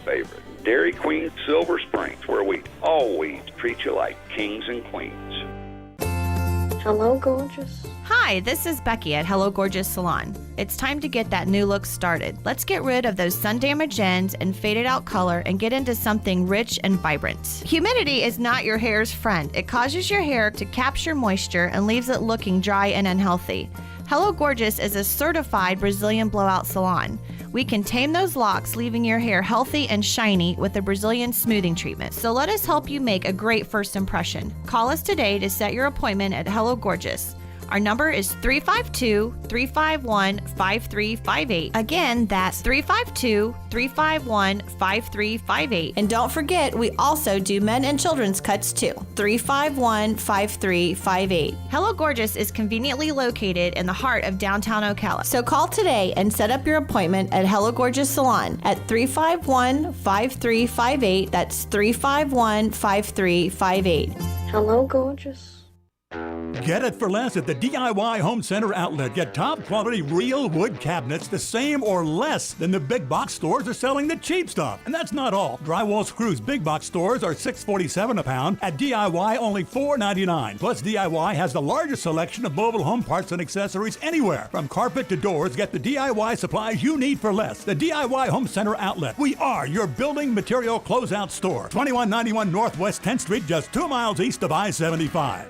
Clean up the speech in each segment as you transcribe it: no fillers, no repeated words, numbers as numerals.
favorite, Dairy Queen Silver Springs, where we always treat you like kings and queens. Hello, gorgeous. Hi, this is Becky at Hello Gorgeous Salon. It's time to get that new look started. Let's get rid of those sun-damaged ends and faded out color and get into something rich and vibrant. Humidity is not your hair's friend. It causes your hair to capture moisture and leaves it looking dry and unhealthy. Hello Gorgeous is a certified Brazilian blowout salon. We can tame those locks, leaving your hair healthy and shiny with a Brazilian smoothing treatment. So let us help you make a great first impression. Call us today to set your appointment at Hello Gorgeous. Our number is 352-351-5358. Again, that's 352-351-5358. And don't forget, we also do men and children's cuts too. 351-5358. Hello Gorgeous is conveniently located in the heart of downtown Ocala. So call today and set up your appointment at Hello Gorgeous Salon at 351-5358. That's 351-5358. Hello, gorgeous. Get it for less at the DIY Home Center outlet. Get top quality real wood cabinets the same or less than the big box stores are selling the cheap stuff. And that's not all. Drywall screws big box stores are $6.47 a pound. At DIY, only $4.99. Plus, DIY has the largest selection of mobile home parts and accessories anywhere. From carpet to doors, get the DIY supplies you need for less. The DIY Home Center outlet. We are your building material closeout store. 2191 Northwest 10th Street, just 2 miles east of I-75.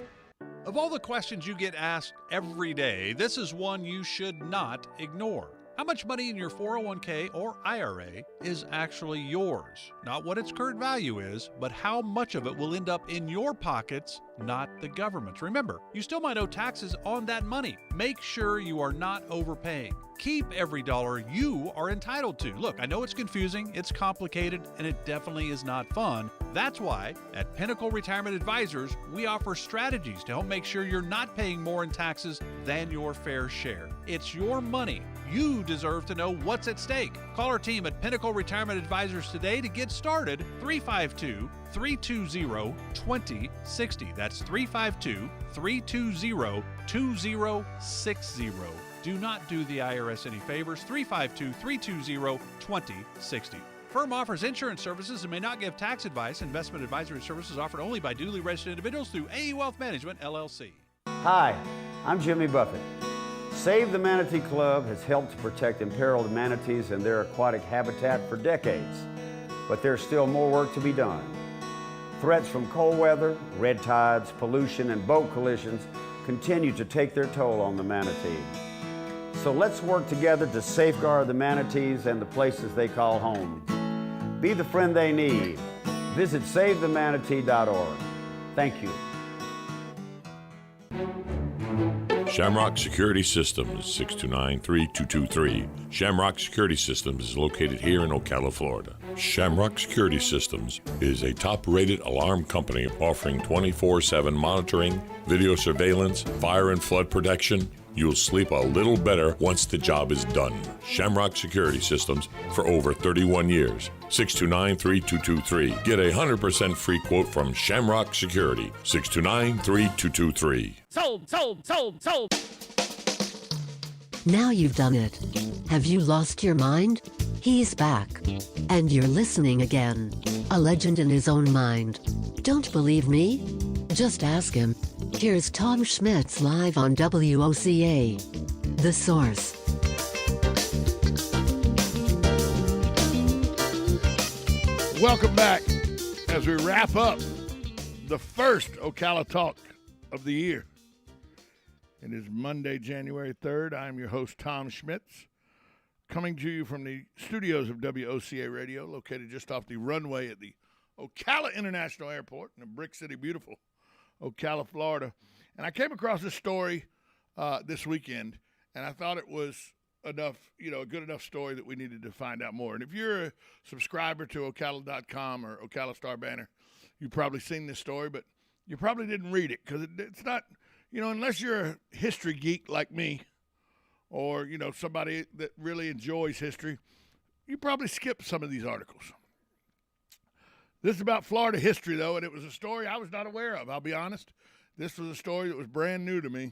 Of all the questions you get asked every day, this is one you should not ignore. How much money in your 401k or IRA is actually yours? Not what its current value is, but how much of it will end up in your pockets, not the government's. Remember, you still might owe taxes on that money. Make sure you are not overpaying. Keep every dollar you are entitled to. Look, I know it's confusing, it's complicated, and it definitely is not fun. That's why at Pinnacle Retirement Advisors, we offer strategies to help make sure you're not paying more in taxes than your fair share. It's your money. You deserve to know what's at stake. Call our team at Pinnacle Retirement Advisors today to get started. 352-320-2060. That's 352-320-2060. Do not do the IRS any favors. 352-320-2060. Firm offers insurance services and may not give tax advice. Investment advisory services offered only by duly registered individuals through AE Wealth Management, LLC. Hi, I'm Jimmy Buffett. Save the Manatee Club has helped to protect imperiled manatees and their aquatic habitat for decades, but there's still more work to be done. Threats from cold weather, red tides, pollution, and boat collisions continue to take their toll on the manatee. So let's work together to safeguard the manatees and the places they call home. Be the friend they need. Visit SaveTheManatee.org. Thank you. Shamrock Security Systems, 629-3223. Shamrock Security Systems is located here in Ocala, Florida. Shamrock Security Systems is a top-rated alarm company offering 24/7 monitoring, video surveillance, fire and flood protection. You'll sleep a little better once the job is done. Shamrock Security Systems for over 31 years. 629-3223. Get a 100% free quote from Shamrock Security. 629-3223. Sold, sold, sold, sold. Now you've done it. Have you lost your mind? He's back. And you're listening again. A legend in his own mind. Don't believe me? Just ask him. Here's Tom Schmitz live on WOCA. The Source. Welcome back as we wrap up the first Ocala Talk of the year. It is Monday, January 3rd. I'm your host, Tom Schmitz, coming to you from the studios of WOCA Radio, located just off the runway at the Ocala International Airport in the Brick City, beautiful Ocala, Florida. And I came across this story this weekend, and I thought it was enough, a good enough story that we needed to find out more. And if you're a subscriber to Ocala.com or Ocala Star Banner, you've probably seen this story, but you probably didn't read it because it's not, unless you're a history geek like me or, somebody that really enjoys history, you probably skip some of these articles. This is about Florida history, though, and it was a story I was not aware of, I'll be honest. This was a story that was brand new to me.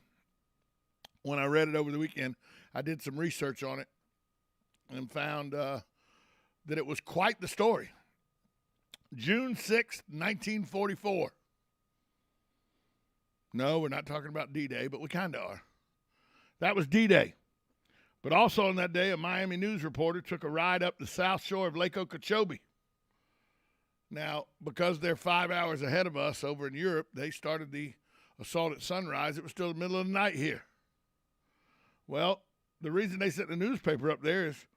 When I read it over the weekend, I did some research on it and found that it was quite the story. June 6th, 1944. No, we're not talking about D-Day, but we kind of are. That was D-Day. But also on that day, a Miami news reporter took a ride up the south shore of Lake Okeechobee. Now, because they're 5 hours ahead of us over in Europe, they started the assault at sunrise. It was still the middle of the night here. Well, the reason they sent the newspaper up there is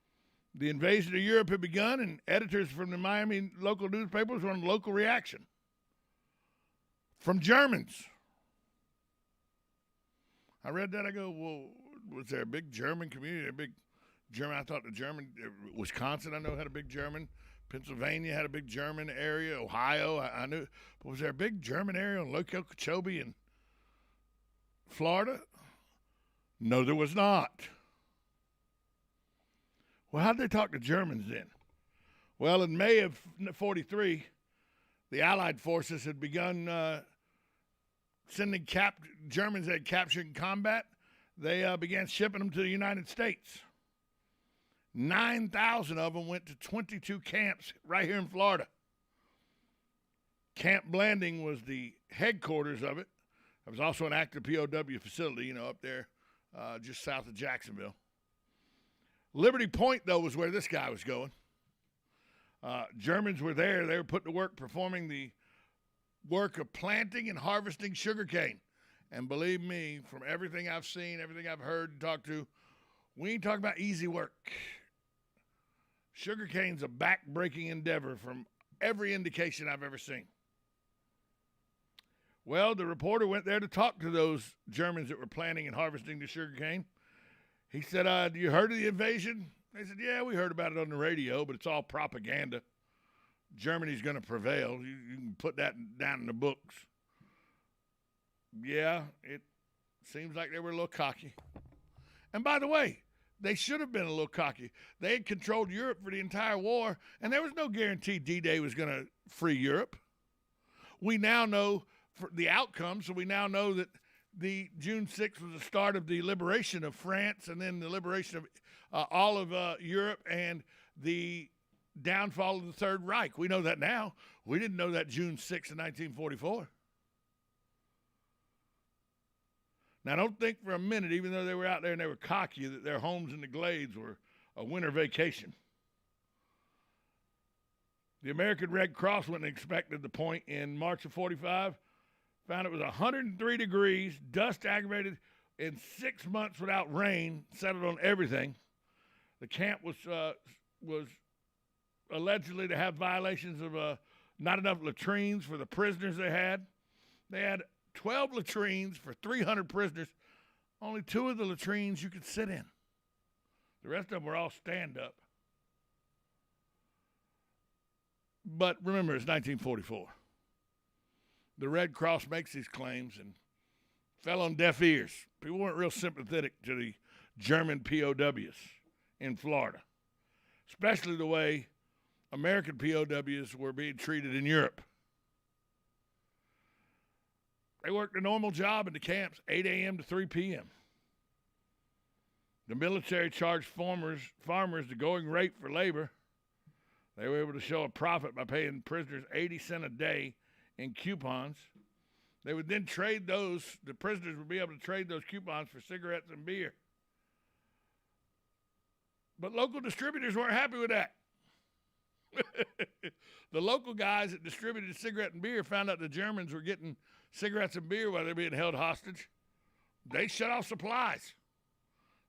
the invasion of Europe had begun, and editors from the Miami local newspapers wanted a local reaction from Germans. I read that. I go, well, was there a big German community? A big German? I thought the German, Wisconsin, I know, had a big German. Pennsylvania had a big German area. Ohio, I knew. But was there a big German area on Lake Okeechobee in Florida? No, there was not. Well, how'd they talk to Germans then? Well, in May of 43, the Allied forces had begun sending Germans they had captured in combat. They began shipping them to the United States. 9,000 of them went to 22 camps right here in Florida. Camp Blanding was the headquarters of it. There was also an active POW facility, up there just south of Jacksonville. Liberty Point, though, was where this guy was going. Germans were there. They were put to work performing the work of planting and harvesting sugarcane. And believe me, from everything I've seen, everything I've heard and talked to, we ain't talking about easy work. Sugarcane's a back-breaking endeavor from every indication I've ever seen. Well, the reporter went there to talk to those Germans that were planting and harvesting the sugarcane. He said, you heard of the invasion? They said, yeah, we heard about it on the radio, but it's all propaganda. Germany's going to prevail. You can put that down in the books. Yeah, it seems like they were a little cocky. And by the way, they should have been a little cocky. They had controlled Europe for the entire war, and there was no guarantee D-Day was going to free Europe. We now know for the outcome, so we now know that the June 6th was the start of the liberation of France and then the liberation of all of Europe and the downfall of the Third Reich. We know that now. We didn't know that June 6th of 1944. Now, don't think for a minute, even though they were out there and they were cocky, that their homes in the Glades were a winter vacation. The American Red Cross went and inspected the point in March of 45, found it was 103 degrees, dust aggravated, in 6 months without rain, settled on everything. The camp was allegedly to have violations of not enough latrines for the prisoners they had. They had 12 latrines for 300 prisoners. Only 2 of the latrines you could sit in. The rest of them were all stand-up. But remember, it's 1944. The Red Cross makes these claims and fell on deaf ears. People weren't real sympathetic to the German POWs in Florida, especially the way American POWs were being treated in Europe. They worked a normal job in the camps, 8 a.m. to 3 p.m. The military charged farmers the going rate for labor. They were able to show a profit by paying prisoners 80 cents a day in coupons. They would then trade those, the prisoners would be able to trade those coupons for cigarettes and beer. But local distributors weren't happy with that. The local guys that distributed cigarette and beer found out the Germans were getting cigarettes and beer while they were being held hostage. They shut off supplies.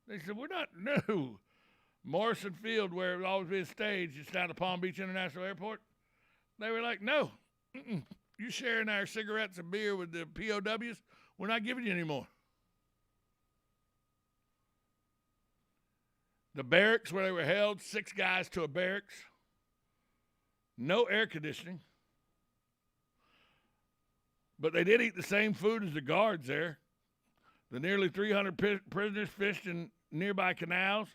They said, no. Morrison Field, where it was always being staged, just down at Palm Beach International Airport. They were like, no, you sharing our cigarettes and beer with the POWs, we're not giving you any more. The barracks where they were held, 6 guys to a barracks. No air conditioning. But they did eat the same food as the guards there. The nearly 300 prisoners fished in nearby canals,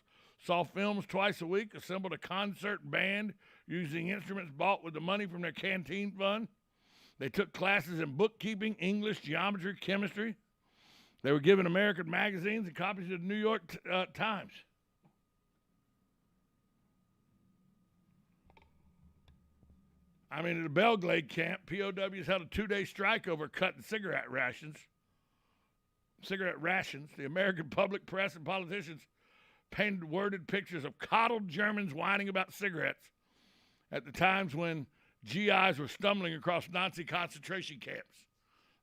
saw films twice a week, assembled a concert band using instruments bought with the money from their canteen fund. They took classes in bookkeeping, English, geometry, chemistry. They were given American magazines and copies of the New York Times. I mean, at the Belglade camp, POWs held a 2-day strike over cutting cigarette rations. The American public, press, and politicians painted worded pictures of coddled Germans whining about cigarettes at the times when GIs were stumbling across Nazi concentration camps.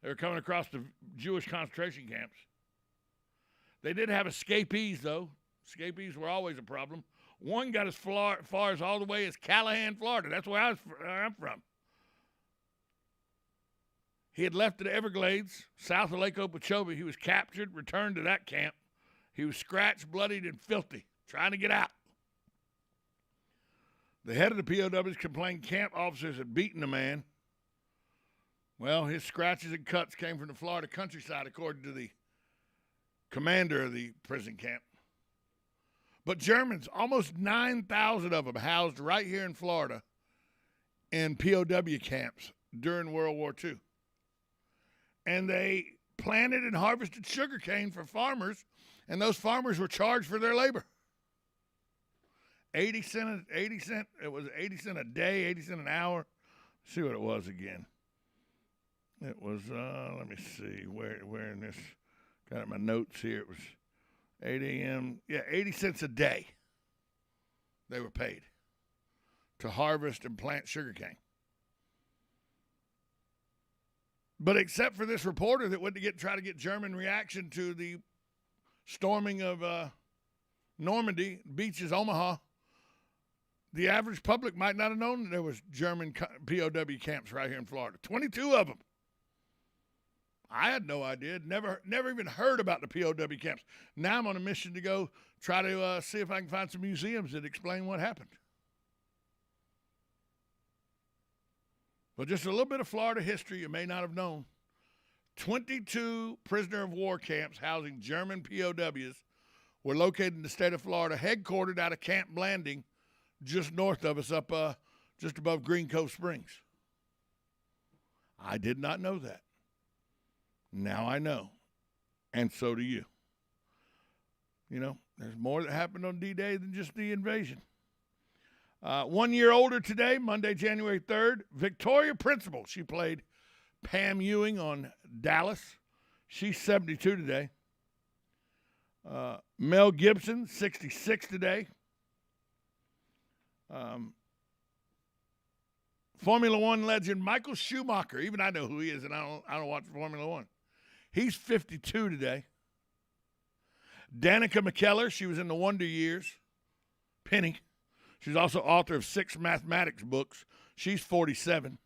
They were coming across the Jewish concentration camps. They did have escapees, though. Escapees were always a problem. One got as far as all the way as Callahan, Florida. That's where I'm from. He had left the Everglades, south of Lake Okeechobee. He was captured, returned to that camp. He was scratched, bloodied, and filthy, trying to get out. The head of the POWs complained camp officers had beaten the man. Well, his scratches and cuts came from the Florida countryside, according to the commander of the prison camp. But Germans, almost 9,000 of them housed right here in Florida in POW camps during World War II. And they planted and harvested sugarcane for farmers, and those farmers were charged for their labor. 80 cent, it was 80 cent a day, 80 cent an hour. Let's see what it was again. It was, let me see, where in this, got it in my notes here, it was 8 a.m., 80 cents a day they were paid to harvest and plant sugarcane. But except for this reporter that went to try to get German reaction to the storming of Normandy, beaches, Omaha, the average public might not have known that there was German POW camps right here in Florida. 22 of them. I had no idea. Never even heard about the POW camps. Now I'm on a mission to go try to see if I can find some museums that explain what happened. Well, just a little bit of Florida history you may not have known. 22 prisoner of war camps housing German POWs were located in the state of Florida, headquartered out of Camp Blanding, just north of us, up just above Green Cove Springs. I did not know that. Now I know, and so do you. You know, there's more that happened on D-Day than just the invasion. 1 year older today, Monday, January 3rd, Victoria Principal. She played Pam Ewing on Dallas. She's 72 today. Mel Gibson, 66 today. Formula One legend Michael Schumacher. Even I know who he is, and I don't watch Formula One. He's 52 today. Danica McKellar, she was in the Wonder Years. Penny. She's also author of 6 mathematics books. She's 47.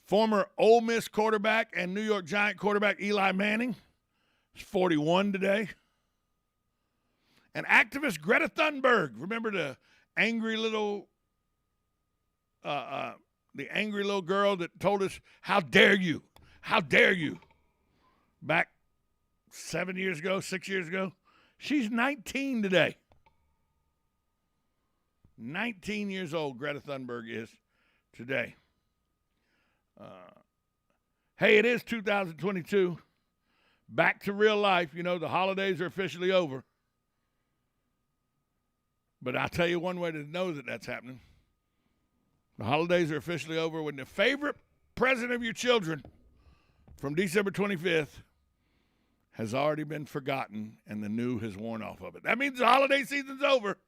Former Ole Miss quarterback and New York Giant quarterback Eli Manning is 41 today. And activist Greta Thunberg. Remember the angry little girl that told us, "How dare you? How dare you?" Back 6 years ago. She's 19 today. 19 years old, Greta Thunberg is today. Hey, it is 2022. Back to real life. You know, the holidays are officially over. But I'll tell you one way to know that that's happening. The holidays are officially over when the favorite present of your children from December 25th has already been forgotten and the new has worn off of it. That means the holiday season's over.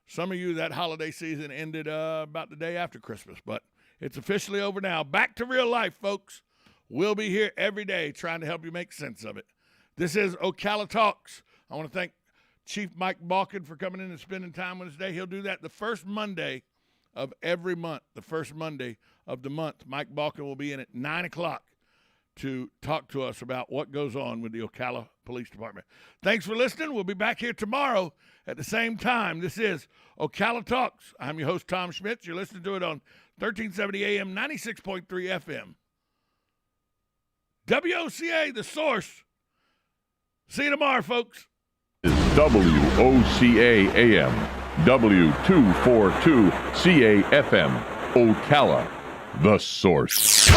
Some of you, that holiday season ended about the day after Christmas, but it's officially over now. Back to real life, folks. We'll be here every day trying to help you make sense of it. This is Ocala Talks. I want to thank Chief Mike Balkin for coming in and spending time with us today. He'll do that the first Monday of every month. The first Monday of the month, Mike Balkin will be in at 9 o'clock to talk to us about what goes on with the Ocala Police Department. Thanks for listening. We'll be back here tomorrow at the same time. This is Ocala Talks. I'm your host, Tom Schmitz. You're listening to it on 1370 AM, 96.3 FM. WOCA, The Source. See you tomorrow, folks. WOCA AM, W242 CAFM, Ocala, The Source.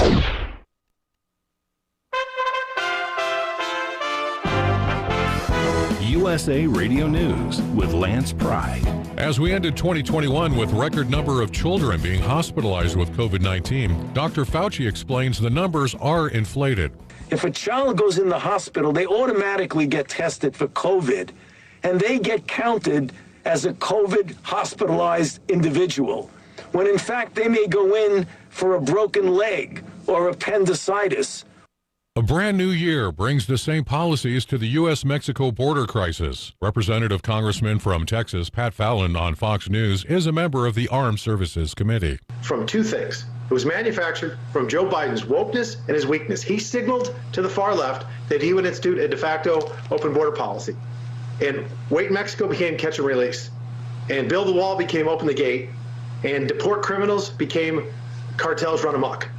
USA Radio News with Lance Pride. As we ended 2021 with record number of children being hospitalized with COVID-19, Dr. Fauci explains the numbers are inflated. If a child goes in the hospital, they automatically get tested for COVID, and they get counted as a COVID hospitalized individual, when in fact they may go in for a broken leg or appendicitis. A brand new year brings the same policies to the U.S.-Mexico border crisis. Representative Congressman from Texas, Pat Fallon on Fox News, is a member of the Armed Services Committee. From two things. It was manufactured from Joe Biden's wokeness and his weakness. He signaled to the far left that he would institute a de facto open border policy. And wait in Mexico became catch and release. And build the wall became open the gate. And deport criminals became cartels run amok.